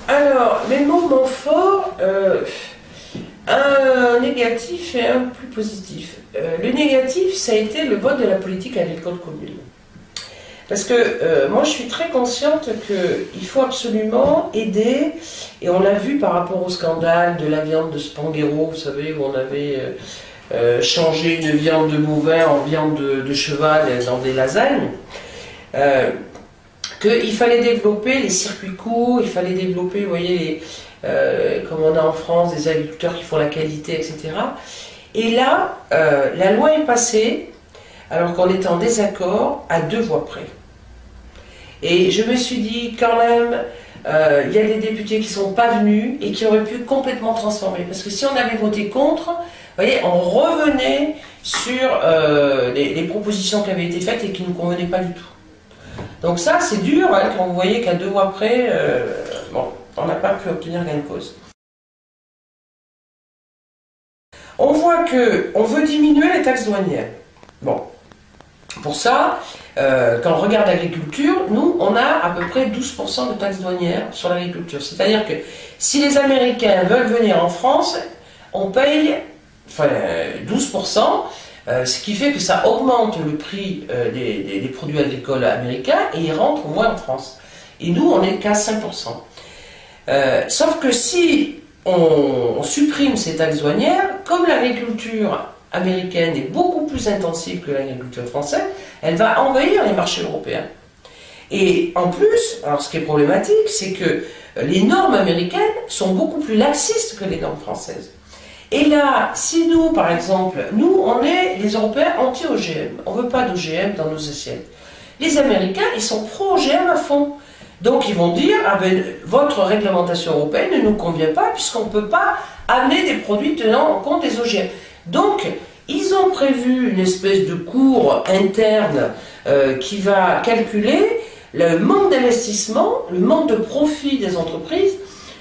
Alors, les moments forts, un négatif et un plus positif. Le négatif, ça a été le vote de la politique agricole commune. Parce que moi, je suis très consciente qu'il faut absolument aider, et on l'a vu par rapport au scandale de la viande de Spanghero, vous savez, où on avait changé une viande de bovin en viande de cheval dans des lasagnes. Qu'il fallait développer les circuits courts, il fallait développer, vous voyez, comme on a en France, des agriculteurs qui font la qualité, etc. Et là, la loi est passée, alors qu'on était en désaccord, à 2 voix près. Et je me suis dit, quand même, il y a des députés qui ne sont pas venus et qui auraient pu complètement transformer. Parce que si on avait voté contre, vous voyez, on revenait sur les propositions qui avaient été faites et qui ne nous convenaient pas du tout. Donc ça, c'est dur, hein, quand vous voyez qu'à 2 voix près, bon, on n'a pas pu obtenir gain de cause. On voit qu'on veut diminuer les taxes douanières. Bon, pour ça, quand on regarde l'agriculture, nous, on a à peu près 12% de taxes douanières sur l'agriculture. C'est-à-dire que si les Américains veulent venir en France, on paye 12%, ce qui fait que ça augmente le prix des produits agricoles américains et ils rentrent moins en France. Et nous, on n'est qu'à 5%. Sauf que si on supprime ces taxes douanières, comme l'agriculture américaine est beaucoup plus intensive que l'agriculture française, elle va envahir les marchés européens. Et en plus, alors ce qui est problématique, c'est que les normes américaines sont beaucoup plus laxistes que les normes françaises. Et là, si nous, par exemple, nous, on est les Européens anti-OGM, on ne veut pas d'OGM dans nos assiettes. Les Américains, ils sont pro-OGM à fond. Donc ils vont dire, ah ben, votre réglementation européenne ne nous convient pas puisqu'on ne peut pas amener des produits tenant en compte des OGM. Donc ils ont prévu une espèce de cours interne qui va calculer le manque d'investissement, le manque de profit des entreprises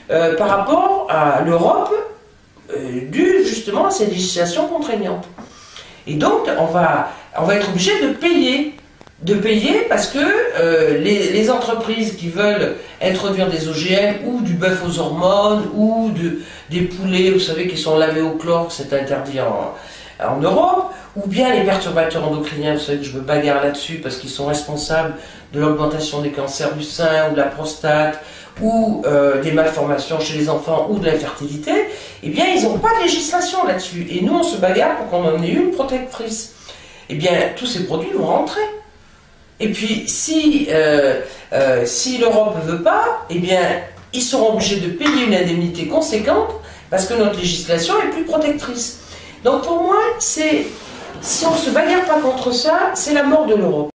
par rapport à l'Europe dû justement à ces législations contraignantes. Et donc on va être obligé de payer. Parce que les entreprises qui veulent introduire des OGM ou du bœuf aux hormones ou des poulets, vous savez, qui sont lavés au chlore, c'est interdit en Europe, ou bien les perturbateurs endocriniens, vous savez que je me bagarre là-dessus parce qu'ils sont responsables de l'augmentation des cancers du sein ou de la prostate ou des malformations chez les enfants ou de l'infertilité, eh bien ils n'ont pas de législation là-dessus. Et nous on se bagarre pour qu'on en ait une protectrice. Eh bien tous ces produits vont rentrer. Et puis, si l'Europe ne veut pas, eh bien, ils seront obligés de payer une indemnité conséquente parce que notre législation est plus protectrice. Donc pour moi, si on ne se bagarre pas contre ça, c'est la mort de l'Europe.